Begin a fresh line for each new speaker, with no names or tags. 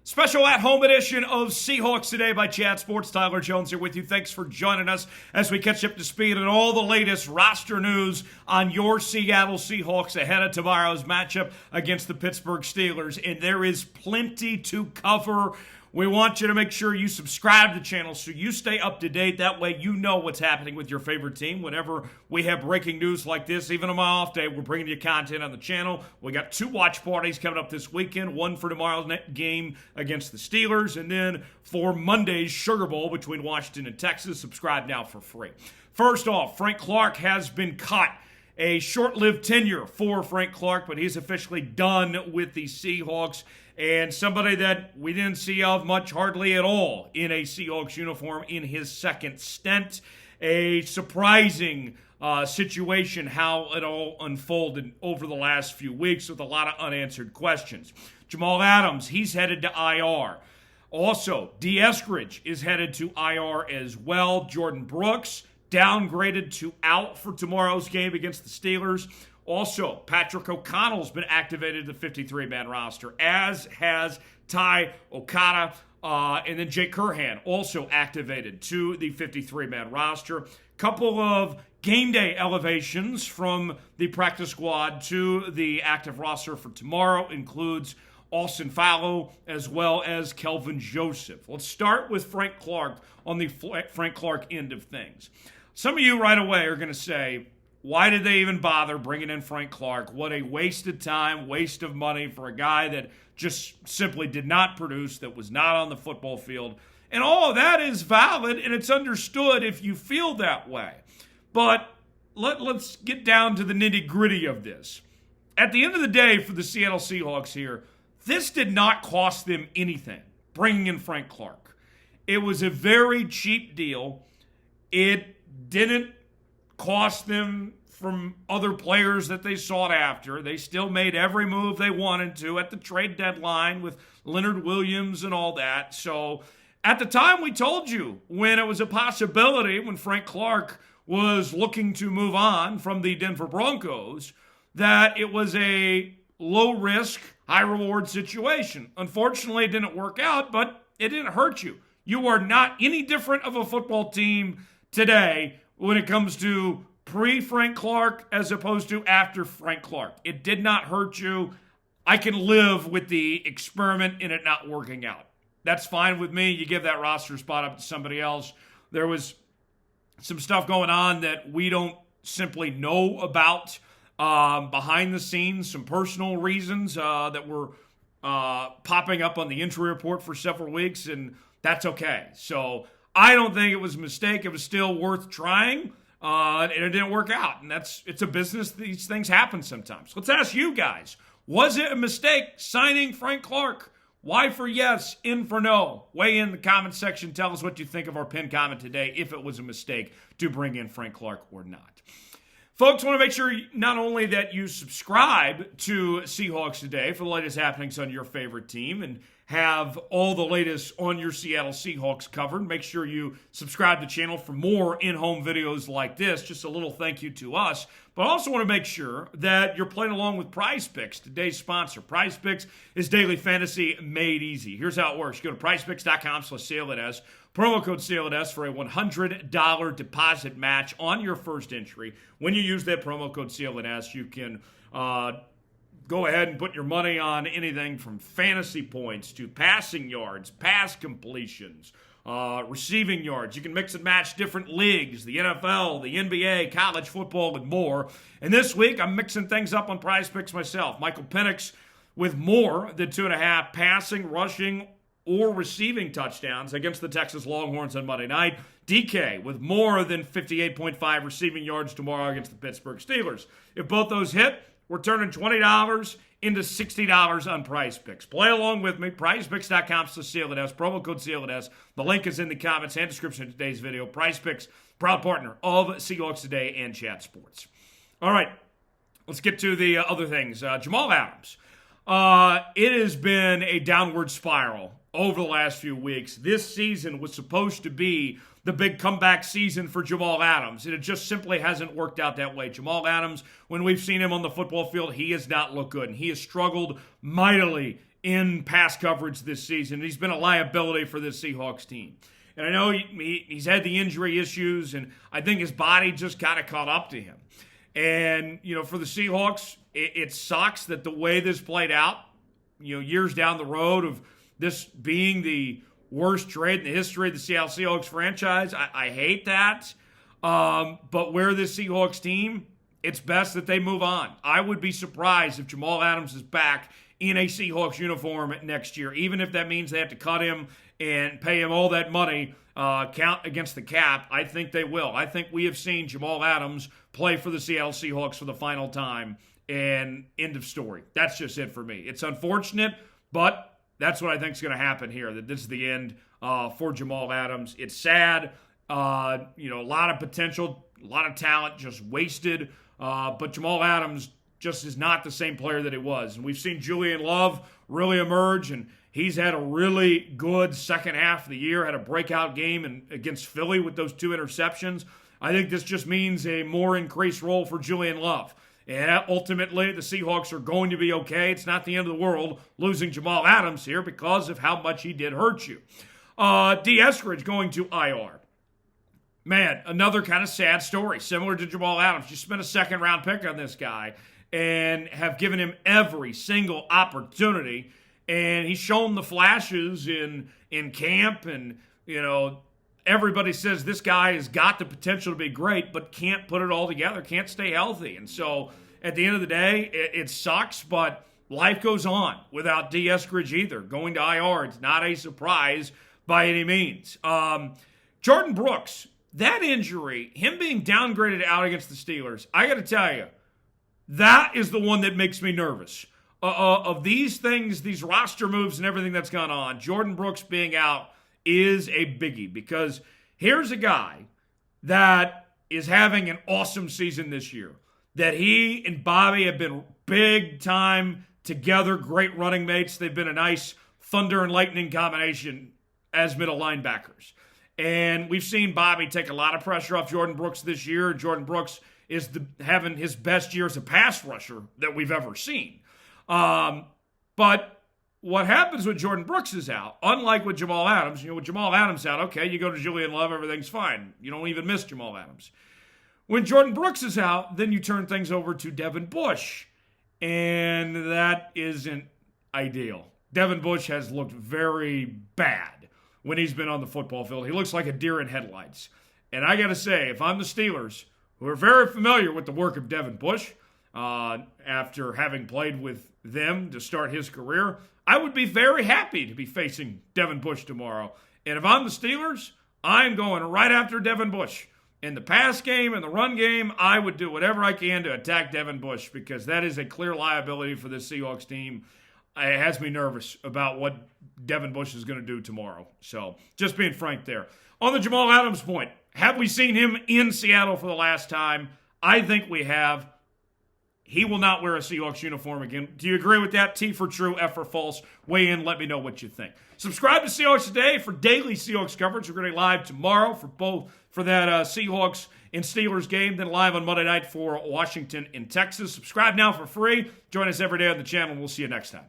Special at-home edition of Seahawks Today by Chat Sports. Tyler Jones here with you. Thanks for joining us as we catch up to speed on all the latest roster news on your Seattle Seahawks ahead of tomorrow's matchup against the Pittsburgh Steelers. And there is plenty to cover. We want you to make sure you subscribe to the channel so you stay up to date. That way you know what's happening with your favorite team. Whenever we have breaking news like this, even on my off day, we're bringing you content on the channel. We got 2 watch parties coming up this weekend. One for tomorrow's game against the Steelers, and then for Monday's Sugar Bowl between Washington and Texas. Subscribe now for free. First off, Frank Clark has been cut. A short-lived tenure for Frank Clark, but he's officially done with the Seahawks. And somebody that we didn't see of much, hardly at all, in a Seahawks uniform in his second stint. A surprising situation how it all unfolded over the last few weeks with a lot of unanswered questions. Jamal Adams, he's headed to IR. Also, Eskridge is headed to IR as well. Jordyn Brooks downgraded to out for tomorrow's game against the Steelers. Also, Patrick O'Connell's been activated to the 53-man roster, as has Okada and then Jake Curhan also activated to the 53-man roster. Couple of game day elevations from the practice squad to the active roster for tomorrow includes Faoliu as well as Kelvin Joseph. Let's start with Frank Clark on the Frank Clark end of things. Some of you right away are going to say, why did they even bother bringing in Frank Clark? What a waste of time, waste of money for a guy that just simply did not produce, that was not on the football field. And all of that is valid, and it's understood if you feel that way. But let's get down to the nitty-gritty of this. At the end of the day, for the Seattle Seahawks here, this did not cost them anything, bringing in Frank Clark. It was a very cheap deal. It didn't cost them from other players that they sought after. They still made every move they wanted to at the trade deadline with Leonard Williams and all that. So at the time we told you when it was a possibility, when Frank Clark was looking to move on from the Denver Broncos, that it was a low-risk, high-reward situation. Unfortunately, it didn't work out, but it didn't hurt you. You are not any different of a football team today when it comes to pre-Frank Clark as opposed to after Frank Clark. It did not hurt you. I can live with the experiment and it not working out. That's fine with me. You give that roster spot up to somebody else. There was some stuff going on that we don't simply know about behind the scenes, some personal reasons that were popping up on the injury report for several weeks, and that's okay. So I don't think it was a mistake. It was still worth trying, and it didn't work out. And it's a business. These things happen sometimes. Let's ask you guys, was it a mistake signing Frank Clark? Y for yes, N for no. Weigh in the comment section. Tell us what you think of our pinned comment today, if it was a mistake to bring in Frank Clark or not. Folks, want to make sure not only that you subscribe to Seahawks Today for the latest happenings on your favorite team and have all the latest on your Seattle Seahawks covered. Make sure you subscribe to the channel for more in-home videos like this. Just a little thank you to us. But I also want to make sure that you're playing along with Prize Picks, today's sponsor. Prize Picks is daily fantasy made easy. Here's how it works. You go to prizepicks.com/SailItS. Promo code SailItS for a $100 deposit match on your first entry. When you use that promo code SailItS, you can go ahead and put your money on anything from fantasy points to passing yards, pass completions, receiving yards. You can mix and match different leagues, the NFL, the NBA, college football, and more. And this week, I'm mixing things up on Prize Picks myself. Michael Penix with more than 2.5 passing, rushing, or receiving touchdowns against the Texas Longhorns on Monday night. DK with more than 58.5 receiving yards tomorrow against the Pittsburgh Steelers. If both those hit, we're turning $20 into $60 on Prize Picks. Play along with me. PrizePicks.com/SailItS. Promo code SailItS. The link is in the comments and description of today's video. Prize Picks, proud partner of Seahawks Today and Chat Sports. All right, let's get to the other things. Jamal Adams. It has been a downward spiral over the last few weeks. This season was supposed to be the big comeback season for Jamal Adams, and it just simply hasn't worked out that way. Jamal Adams, when we've seen him on the football field, he has not looked good, and he has struggled mightily in pass coverage this season. He's been a liability for this Seahawks team. And I know he's had the injury issues, and I think his body just kind of caught up to him. And, for the Seahawks, it sucks that the way this played out, years down the road of this being the worst trade in the history of the Seattle Seahawks franchise. I hate that. But where this Seahawks team, it's best that they move on. I would be surprised if Jamal Adams is back in a Seahawks uniform next year, even if that means they have to cut him and pay him all that money, count against the cap. I think they will. I think we have seen Jamal Adams play for the Seattle Seahawks for the final time, and end of story. That's just it for me. It's unfortunate, but that's what I think is going to happen here, that this is the end for Jamal Adams. It's sad. A lot of potential, a lot of talent just wasted. But Jamal Adams just is not the same player that he was. And we've seen Julian Love really emerge, and he's had a really good second half of the year, had a breakout game against Philly with those 2 interceptions. I think this just means a more increased role for Julian Love. And ultimately, the Seahawks are going to be okay. It's not the end of the world losing Jamal Adams here because of how much he did hurt you. Eskridge going to IR. Man, another kind of sad story, similar to Jamal Adams. You spent a second-round pick on this guy and have given him every single opportunity, and he's shown the flashes in camp, and, everybody says this guy has got the potential to be great, but can't put it all together, can't stay healthy. And so at the end of the day, it sucks, but life goes on without Eskridge either. Going to IR, it's not a surprise by any means. Jordyn Brooks, that injury, him being downgraded out against the Steelers, I got to tell you, that is the one that makes me nervous. Of these things, these roster moves and everything that's gone on, Jordyn Brooks being out is a biggie, because here's a guy that is having an awesome season this year, that he and Bobby have been big time together, great running mates. They've been a nice thunder and lightning combination as middle linebackers. And we've seen Bobby take a lot of pressure off Jordyn Brooks this year. Jordyn Brooks is having his best year as a pass rusher that we've ever seen. But what happens when Jordyn Brooks is out, unlike with Jamal Adams, with Jamal Adams out, okay, you go to Julian Love, everything's fine. You don't even miss Jamal Adams. When Jordyn Brooks is out, then you turn things over to Devin Bush, and that isn't ideal. Devin Bush has looked very bad when he's been on the football field. He looks like a deer in headlights. And I got to say, if I'm the Steelers, who are very familiar with the work of Devin Bush, after having played with them to start his career, I would be very happy to be facing Devin Bush tomorrow. And if I'm the Steelers, I'm going right after Devin Bush. In the pass game and the run game, I would do whatever I can to attack Devin Bush, because that is a clear liability for this Seahawks team. It has me nervous about what Devin Bush is going to do tomorrow. So just being frank there. On the Jamal Adams point, have we seen him in Seattle for the last time? I think we have. He will not wear a Seahawks uniform again. Do you agree with that? T for true, F for false. Weigh in. Let me know what you think. Subscribe to Seahawks Today for daily Seahawks coverage. We're going to be live tomorrow for that Seahawks and Steelers game, then live on Monday night for Washington and Texas. Subscribe now for free. Join us every day on the channel, and we'll see you next time.